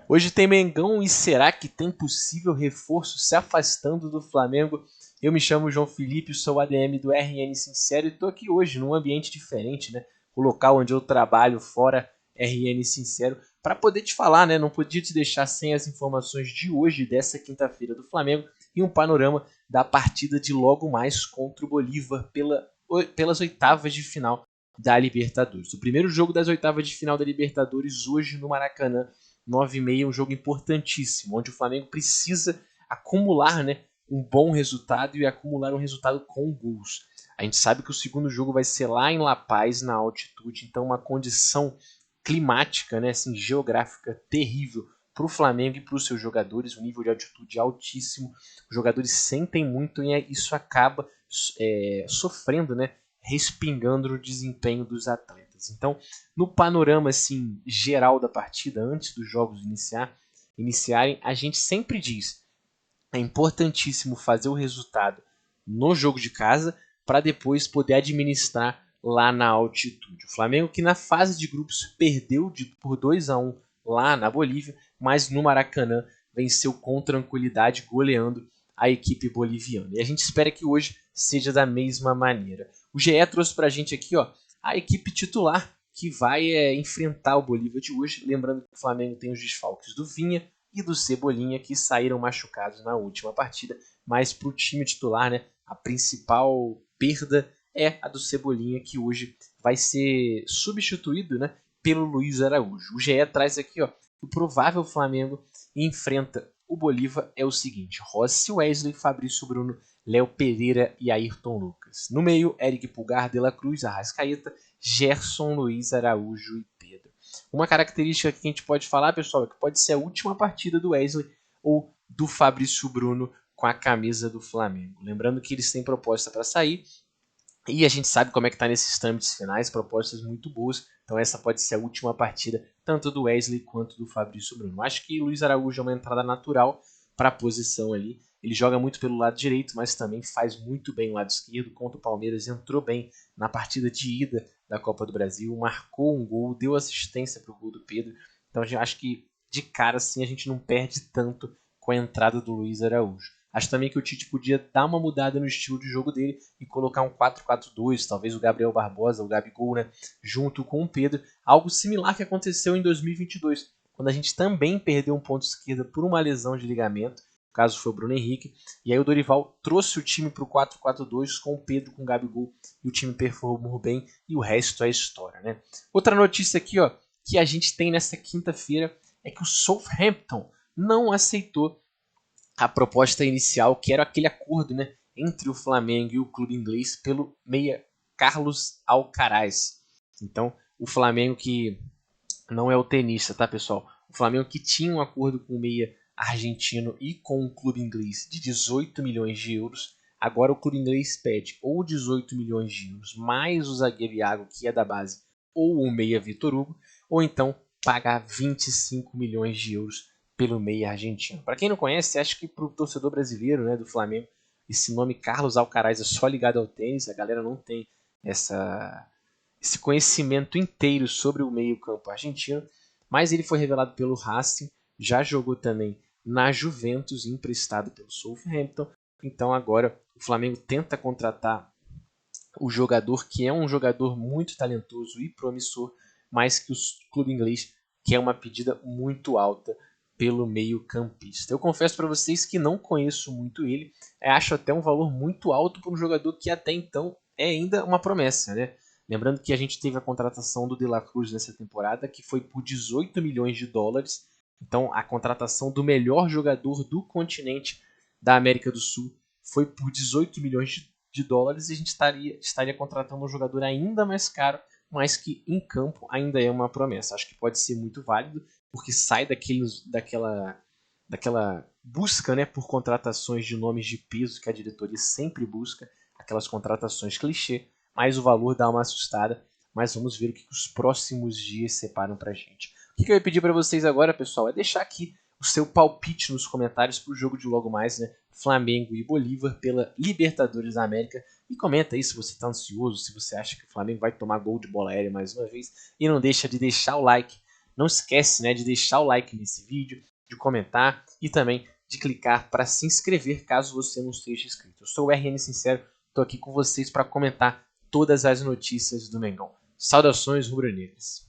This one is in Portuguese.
Hoje tem Mengão e será que tem possível reforço se afastando do Flamengo? Eu me chamo João Felipe, sou ADM do RN Sincero e estou aqui hoje num ambiente diferente, né? O local onde eu trabalho fora RN Sincero, para poder te falar, né? Não podia te deixar sem as informações de hoje, dessa quinta-feira do Flamengo, e um panorama da partida de logo mais contra o Bolívar pelas oitavas de final da Libertadores. O primeiro jogo das oitavas de final da Libertadores hoje no Maracanã, 9h30, um jogo importantíssimo, onde o Flamengo precisa acumular, né, um bom resultado e acumular um resultado com gols. A gente sabe que o segundo jogo vai ser lá em La Paz, na altitude, então uma condição climática, né, assim, geográfica terrível para o Flamengo e para os seus jogadores, um nível de altitude altíssimo, os jogadores sentem muito e isso acaba sofrendo, né, respingando no desempenho dos atletas. Então, no panorama assim geral da partida, antes dos jogos iniciarem, a gente sempre diz: é importantíssimo fazer o resultado no jogo de casa para depois poder administrar lá na altitude. O Flamengo que na fase de grupos perdeu por 2-1 lá na Bolívia, mas no Maracanã venceu com tranquilidade, goleando a equipe boliviana. E a gente espera que hoje seja da mesma maneira. O GE trouxe para a gente aqui, ó, a equipe titular que vai enfrentar o Bolívar de hoje. Lembrando que o Flamengo tem os desfalques do Vinha e do Cebolinha, que saíram machucados na última partida. Mas para o time titular, né, a principal perda é a do Cebolinha, que hoje vai ser substituído, né, pelo Luiz Araújo. O GE traz aqui, ó, o provável Flamengo enfrenta o Bolívar é o seguinte: Rossi, Wesley, Fabrício Bruno, Léo Pereira e Ayrton Lucas. No meio, Eric Pulgar, De La Cruz, Arrascaeta, Gerson, Luiz Araújo e Pedro. Uma característica que a gente pode falar, pessoal, é que pode ser a última partida do Wesley ou do Fabrício Bruno com a camisa do Flamengo. Lembrando que eles têm proposta para sair e a gente sabe como é que está nesses trâmites finais, propostas muito boas. Então essa pode ser a última partida, tanto do Wesley quanto do Fabrício Bruno. Acho que Luiz Araújo é uma entrada natural para a posição ali. Ele joga muito pelo lado direito, mas também faz muito bem o lado esquerdo. Contra o Palmeiras, entrou bem na partida de ida da Copa do Brasil, marcou um gol, deu assistência para o gol do Pedro. Então eu acho que de cara assim a gente não perde tanto com a entrada do Luiz Araújo. Acho também que o Tite podia dar uma mudada no estilo de jogo dele e colocar um 4-4-2, talvez o Gabriel Barbosa, o Gabigol, né, junto com o Pedro. Algo similar que aconteceu em 2022, quando a gente também perdeu um ponto esquerda por uma lesão de ligamento. O caso foi o Bruno Henrique. E aí o Dorival trouxe o time para o 4-4-2 com o Pedro, com o Gabigol. E o time performou bem e o resto é história, né? Outra notícia aqui, ó, que a gente tem nessa quinta-feira é que o Southampton não aceitou a proposta inicial, que era aquele acordo, né, entre o Flamengo e o clube inglês pelo meia Carlos Alcaraz. Então, o Flamengo que não é o tenista, tá, pessoal? O Flamengo que tinha um acordo com o meia argentino e com o clube inglês de 18 milhões de euros, agora o clube inglês pede ou 18 milhões de euros mais o zagueiro Iago, que é da base, ou o meia Vitor Hugo, ou então pagar 25 milhões de euros pelo meia argentino. Para quem não conhece, acho que para o torcedor brasileiro, né, do Flamengo, esse nome Carlos Alcaraz é só ligado ao tênis, a galera não tem esse conhecimento inteiro sobre o meio-campo argentino, mas ele foi revelado pelo Racing, já jogou também na Juventus, emprestado pelo Southampton. Então agora o Flamengo tenta contratar o jogador, que é um jogador muito talentoso e promissor, mas que o clube inglês quer uma pedida muito alta pelo meio-campista. Eu confesso para vocês que não conheço muito ele, acho até um valor muito alto para um jogador que até então é ainda uma promessa, né? Lembrando que a gente teve a contratação do De La Cruz nessa temporada, que foi por 18 milhões de dólares. Então, a contratação do melhor jogador do continente da América do Sul foi por 18 milhões de dólares e a gente estaria contratando um jogador ainda mais caro, mas que em campo ainda é uma promessa. Acho que pode ser muito válido, porque sai daquela busca, né, por contratações de nomes de peso que a diretoria sempre busca, aquelas contratações clichê, mas o valor dá uma assustada. Mas vamos ver o que os próximos dias separam pra gente. O que eu ia pedir para vocês agora, pessoal, é deixar aqui o seu palpite nos comentários para o jogo de logo mais, né? Flamengo e Bolívar pela Libertadores da América. E comenta aí se você está ansioso, se você acha que o Flamengo vai tomar gol de bola aérea mais uma vez. E não deixa de deixar o like não esquece, né, de deixar o like nesse vídeo, de comentar e também de clicar para se inscrever caso você não esteja inscrito. Eu sou o RN Sincero, estou aqui com vocês para comentar todas as notícias do Mengão. Saudações rubro-negras.